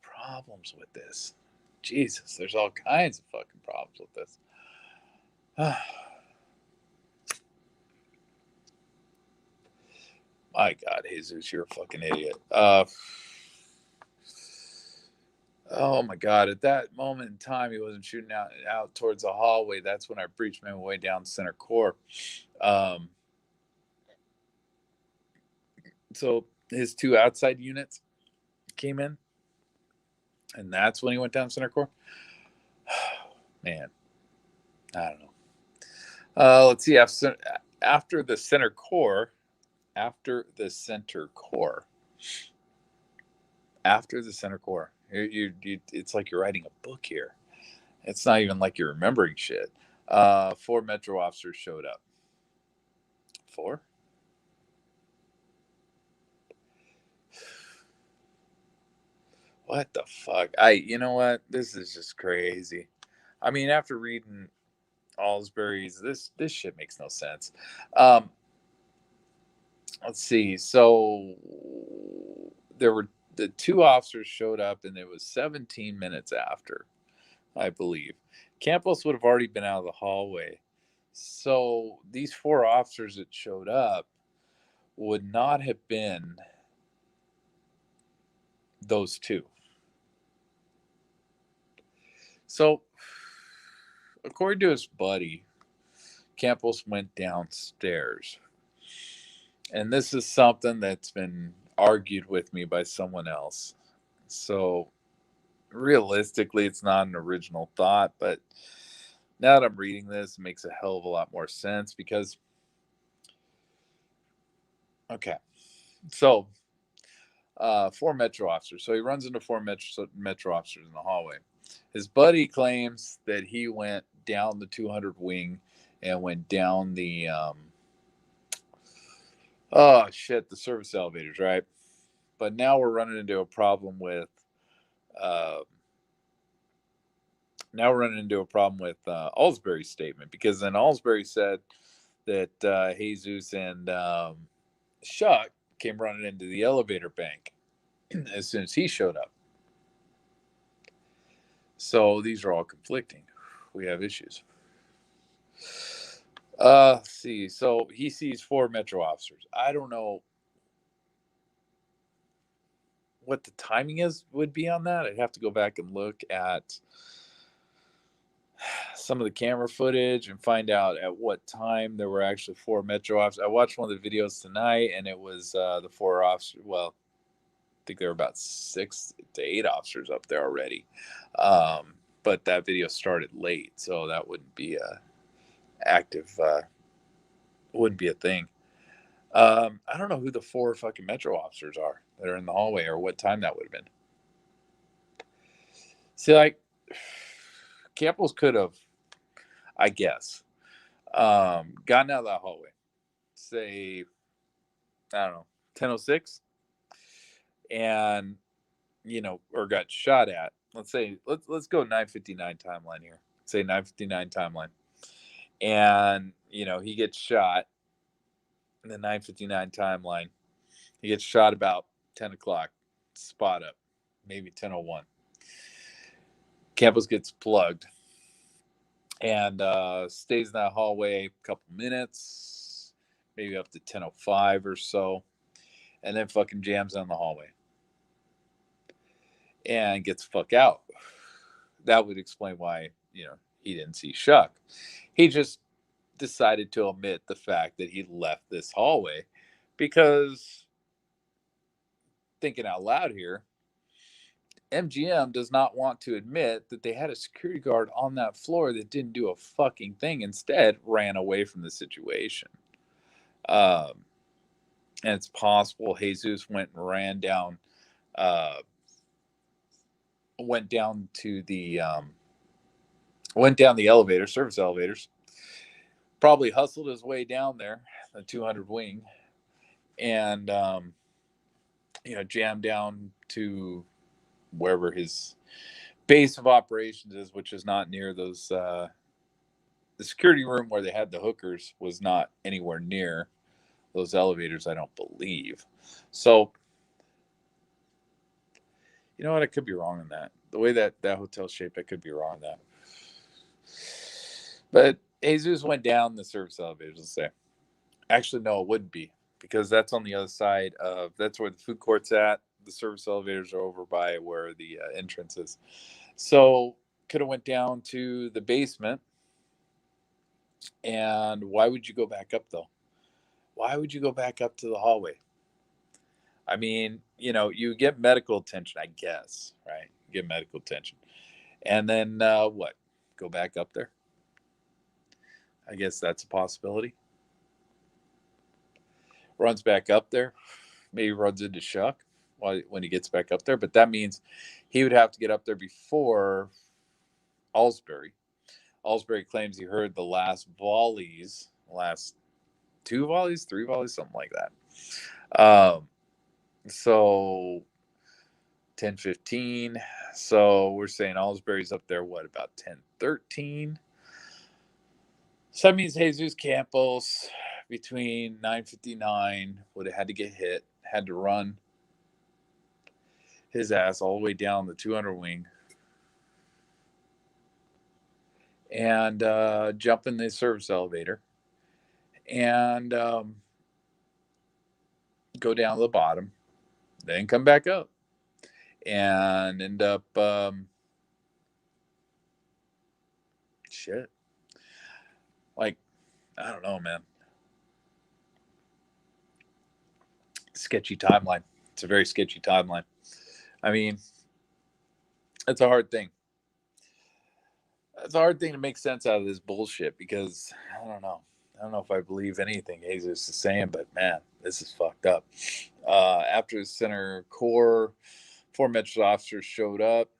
problems with this. Jesus, there's all kinds of fucking problems with this. My God, Jesus, you're a fucking idiot. Oh my God, at that moment in time, he wasn't shooting out towards the hallway. That's when I breached my way down center core. So his two outside units came in, and that's when he went down center core. Man, I don't know. Let's see. After the center core, it's like you're writing a book here. It's not even like you're remembering shit. 4 Metro officers showed up. 4? What the fuck? You know what? This is just crazy. I mean, after reading Allsbury's, this shit makes no sense. Let's see. So there were the 2 officers showed up, and it was 17 minutes after, I believe. Campos would have already been out of the hallway. So these 4 officers that showed up would not have been those 2. So, according to his buddy, Campos went downstairs. And this is something that's been argued with me by someone else. So, realistically, it's not an original thought, but now that I'm reading this, it makes a hell of a lot more sense because, okay, so 4 Metro officers. So he runs into 4 Metro officers in the hallway. His buddy claims that he went down the 200 wing and went down the the service elevators, right? But now we're running into a problem with Allsbury's statement, because then Allsbury said that Jesus and Shuck came running into the elevator bank as soon as he showed up. So these are all conflicting. We have issues. See. So he sees 4 Metro officers. I don't know what the timing would be on that. I'd have to go back and look at some of the camera footage and find out at what time there were actually 4 Metro officers. I watched one of the videos tonight, and it was the 4 officers. Well, I think there were about 6 to 8 officers up there already. But that video started late, so that wouldn't be a active. Wouldn't be a thing. I don't know who the 4 fucking Metro officers are that are in the hallway, or what time that would have been. See, like, Campos could have, I guess, gotten out of that hallway, say, I don't know, 10:06, and or got shot at. Let's go 9:59 timeline here. Say 9:59 timeline, and he gets shot in the 9:59 timeline. He gets shot about 10 o'clock, spot up, maybe 10:01. Campos gets plugged and stays in that hallway a couple minutes, maybe up to 10:05 or so, and then fucking jams down the hallway and gets fuck out. That would explain why he didn't see Shuck. He just decided to omit the fact that he left this hallway because, thinking out loud here, MGM does not want to admit that they had a security guard on that floor that didn't do a fucking thing. Instead, ran away from the situation. And it's possible Jesus went and ran down, went down the elevator, service elevators. Probably hustled his way down there, the 200 wing, and jammed down to wherever his base of operations is, which is not near those. The security room where they had the hookers was not anywhere near those elevators, I don't believe. So, you know what? I could be wrong on that. The way that hotel's shaped, I could be wrong on that. But Jesus went down the service elevators, let's say. Actually, no, it wouldn't be, because that's on the other side of, that's where the food court's at. The service elevators are over by where the entrance is. So could have went down to the basement. And why would you go back up, though? Why would you go back up to the hallway? I mean, you know, you get medical attention, I guess, right? You get medical attention. And then what? Go back up there? I guess that's a possibility. Runs back up there. Maybe runs into Shuck when he gets back up there. But that means he would have to get up there before Alsbury. Alsbury claims he heard the last volleys, last 2 volleys, 3 volleys, something like that. So 10:15. So we're saying Alsbury's up there, what, about 10:13? So that means Jesus Campos between 9:59 would have had to get hit, had to run his ass all the way down the 200 wing and jump in the service elevator and go down to the bottom, then come back up and end up shit. Like, I don't know, man. Sketchy timeline. It's a very sketchy timeline. I mean, it's a hard thing. It's a hard thing to make sense out of this bullshit because I don't know. I don't know if I believe anything Jesus is saying, but man, this is fucked up. After the center core, 4 Metro officers showed up.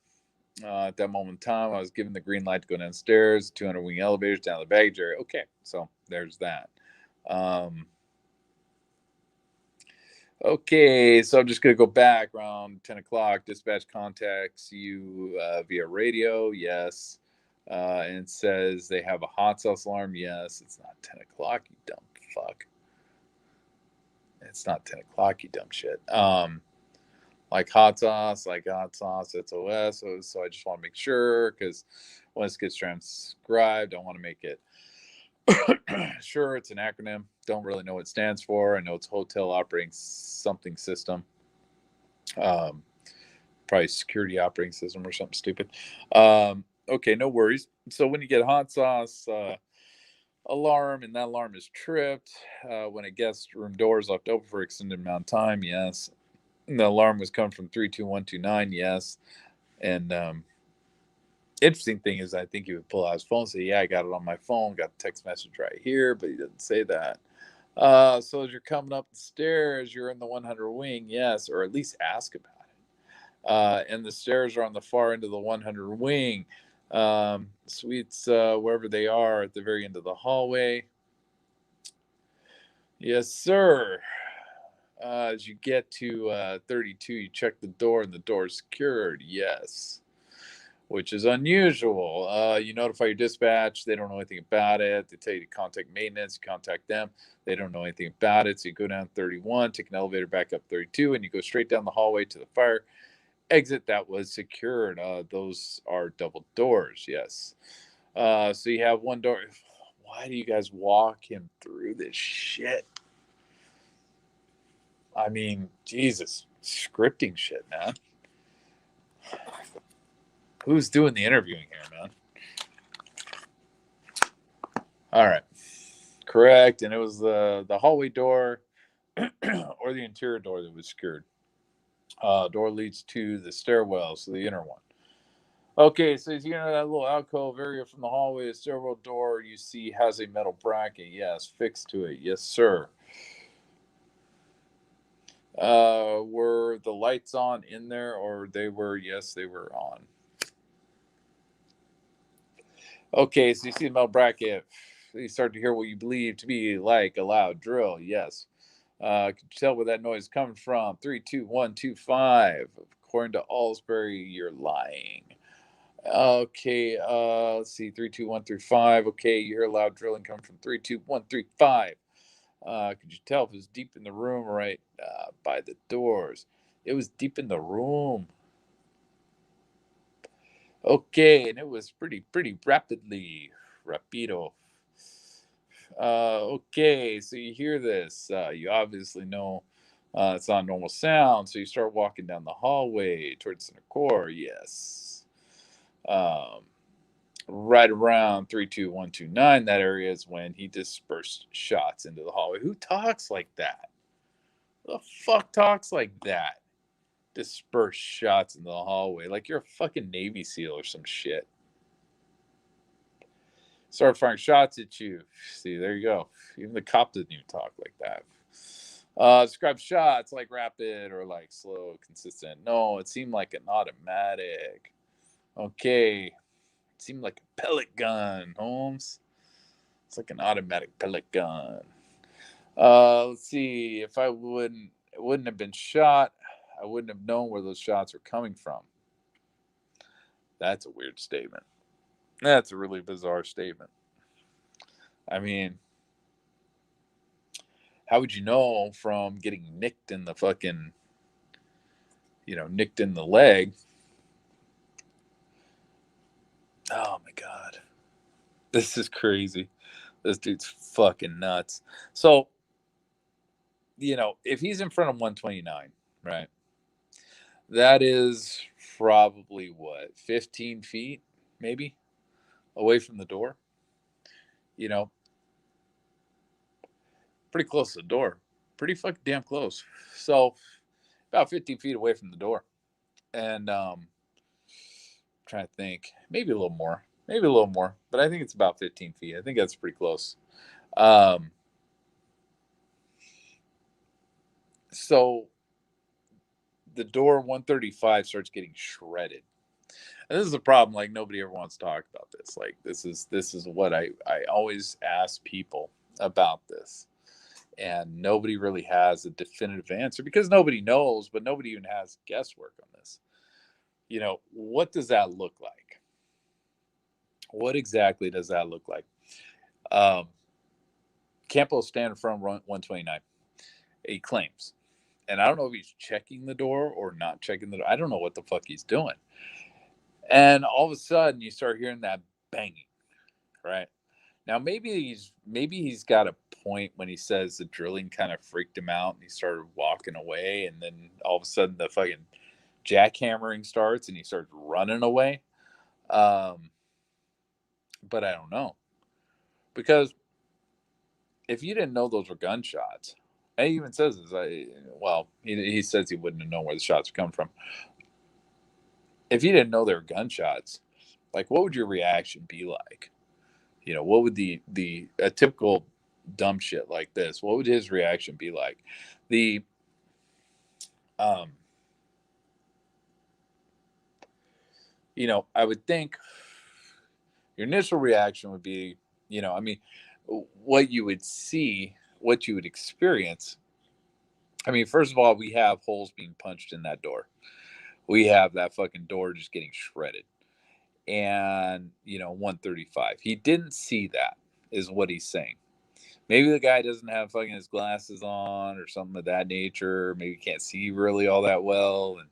At that moment in time, I was given the green light to go downstairs, 200 wing elevators down the baggage area. Okay, so there's that. Okay, so I'm just going to go back around 10 o'clock. Dispatch contacts you via radio. Yes. And says they have a hot sauce alarm. Yes. It's not 10 o'clock, you dumb fuck. It's not 10 o'clock, you dumb shit. Like hot sauce SOS. So I just want to make sure, because when this gets transcribed, I want to make it sure it's an acronym. Don't really know what it stands for. I know it's Hotel Operating Something System. Probably Security Operating System or something stupid. Okay, no worries. So when you get hot sauce alarm and that alarm is tripped, when a guest room door is left open for extended amount of time, yes. And the alarm was coming from 32129, yes. And interesting thing is, I think he would pull out his phone and say, yeah, I got it on my phone, got the text message right here, but he didn't say that. So as you're coming up the stairs, you're in the 100 wing, yes, or at least ask about it. And the stairs are on the far end of the 100 wing. Suites, wherever they are, at the very end of the hallway. Yes, sir. As you get to 32, you check the door and the door is secured. Yes. Which is unusual. You notify your dispatch. They don't know anything about it. They tell you to contact maintenance. You contact them. They don't know anything about it. So you go down 31, take an elevator back up 32, and you go straight down the hallway to the fire exit that was secured. Those are double doors. Yes. So you have one door. Why do you guys walk him through this shit? I mean, Jesus, scripting shit, man. Who's doing the interviewing here, man? All right. Correct. And it was the hallway door or the interior door that was secured. Door leads to the stairwell, so the inner one. Okay, so you know that little alcove area from the hallway, the stairwell door you see has a metal bracket. Yes, fixed to it. Yes, sir. Were the lights on in there, or they were? Yes, they were on. Okay, so you see the metal bracket. You start to hear what you believe to be like a loud drill. Yes. Could you tell where that noise is coming from? 3, 2, 1, 2, 5. Of according to Allsbury, you're lying. Okay, let's see, 3, 2, 1 through 5. Okay, you hear a loud drilling coming from 3, 2, 1, 3, 5. Could you tell if it was deep in the room or right by the doors? It was deep in the room. Okay, and it was pretty rapidly. Rapido. Okay, so you hear this. You obviously know it's not normal sound, so you start walking down the hallway towards center core. Yes. Um, right around 32129, that area is when he dispersed shots into the hallway. Who talks like that? Who the fuck talks like that? Disperse shots into the hallway like you're a fucking Navy SEAL or some shit. Start firing shots at you. See, there you go. Even the cop didn't even talk like that. Describe shots like rapid or like slow, consistent. No, it seemed like an automatic. Okay. It seemed like a pellet gun, Holmes. It's like an automatic pellet gun. Let's see. If I wouldn't have been shot, I wouldn't have known where those shots were coming from. That's a weird statement. That's a really bizarre statement. I mean, how would you know from getting nicked in the fucking, nicked in the leg? Oh my God. This is crazy. This dude's fucking nuts. So, if he's in front of 129, right? That is probably what, 15 feet, maybe, away from the door? You know, pretty close to the door. Pretty fucking damn close. So, about 15 feet away from the door. And trying to think, maybe a little more, but I think it's about 15 feet. I think that's pretty close. So the door 135 starts getting shredded. And this is a problem. Like, nobody ever wants to talk about this. Like, this is what I always ask people about this, and nobody really has a definitive answer because nobody knows, but nobody even has guesswork on this. What does that look like? What exactly does that look like? Campo stand in front of 129. He claims, and I don't know if he's checking the door or not checking the door. I don't know what the fuck he's doing. And all of a sudden, you start hearing that banging, right? Now, maybe he's got a point when he says the drilling kind of freaked him out and he started walking away, and then all of a sudden the fucking jackhammering starts and he starts running away. But I don't know, because if you didn't know those were gunshots, and he even says this, he says he wouldn't have known where the shots were coming from. If you didn't know they were gunshots, like, what would your reaction be like? What would a typical dumb shit like this, what would his reaction be like? I would think your initial reaction would be, what you would see, what you would experience. I mean, first of all, we have holes being punched in that door. We have that fucking door just getting shredded. And, 135. He didn't see that, is what he's saying. Maybe the guy doesn't have fucking his glasses on or something of that nature. Maybe can't see really all that well. And,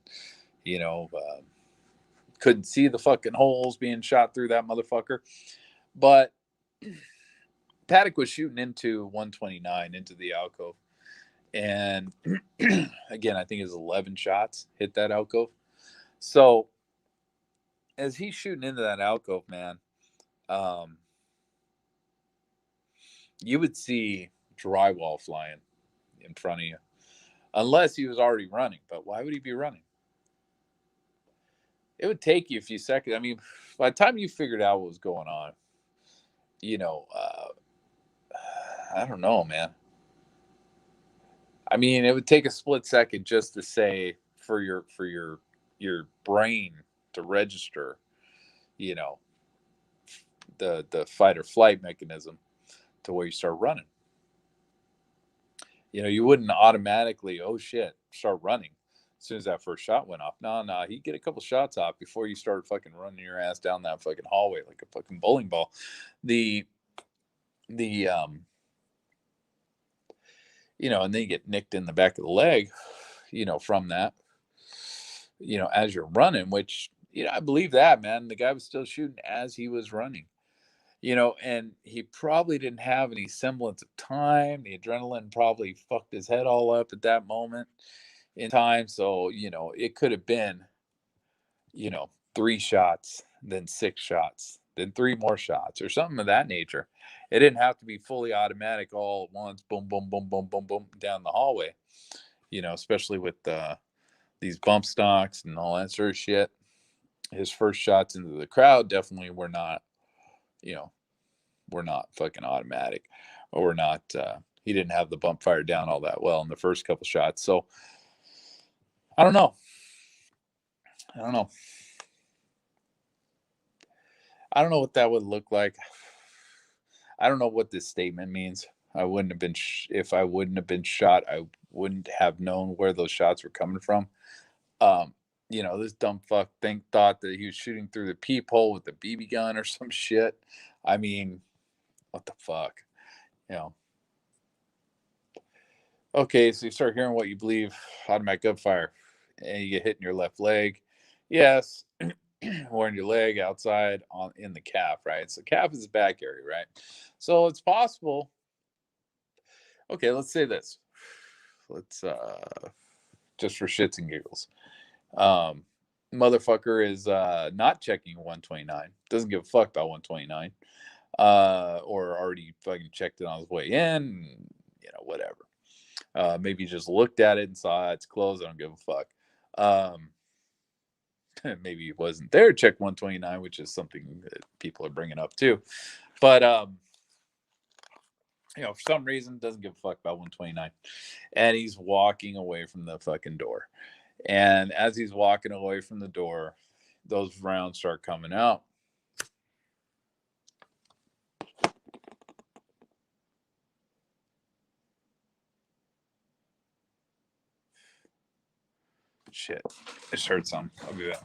couldn't see the fucking holes being shot through that motherfucker. But Paddock was shooting into 129, into the alcove. And again, I think it was 11 shots hit that alcove. So as he's shooting into that alcove, man, you would see drywall flying in front of you, unless he was already running. But why would he be running? It would take you a few seconds. I mean, by the time you figured out what was going on, I don't know, man. I mean, it would take a split second just to say for your brain to register, the fight or flight mechanism to where you start running. You wouldn't automatically, oh shit, start running. as soon as that first shot went off. No, he'd get a couple shots off before you started fucking running your ass down that fucking hallway like a fucking bowling ball. The and then you get nicked in the back of the leg, from that, as you're running, which, I believe that, man. The guy was still shooting as he was running, and he probably didn't have any semblance of time. The adrenaline probably fucked his head all up at that moment in time. So, it could have been, 3 shots, then 6 shots, then 3 more shots, or something of that nature. It didn't have to be fully automatic all at once, boom, boom, boom, boom, boom, boom, down the hallway, especially with these bump stocks and all that sort of shit. His first shots into the crowd definitely were not, fucking automatic, or were not, he didn't have the bump fire down all that well in the first couple shots. So I don't know. I don't know. I don't know what that would look like. I don't know what this statement means. I wouldn't have been if I wouldn't have been shot. I wouldn't have known where those shots were coming from. Um, this dumb fuck thought that he was shooting through the peephole with a BB gun or some shit. I mean, what the fuck, you know? Okay, so you start hearing what you believe automatic gunfire, and you get hit in your left leg. Yes, or in your leg outside in the calf, right? So calf is the back area, right? So it's possible. Okay, let's say this. Let's just for shits and giggles. Um, Motherfucker is not checking 129. Doesn't give a fuck about 129. Or already fucking checked it on his way in. Whatever. Maybe just looked at it and saw it's closed. I don't give a fuck. Maybe he wasn't there. Check 129, which is something that people are bringing up too. But for some reason, doesn't give a fuck about 129, and he's walking away from the fucking door. And as he's walking away from the door, those rounds start coming out. Shit, I just heard some. I'll be back.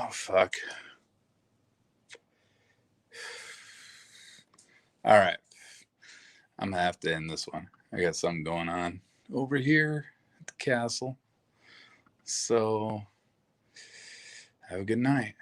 Oh, fuck. All right. I'm going to have to end this one. I got something going on over here at the castle. So, have a good night.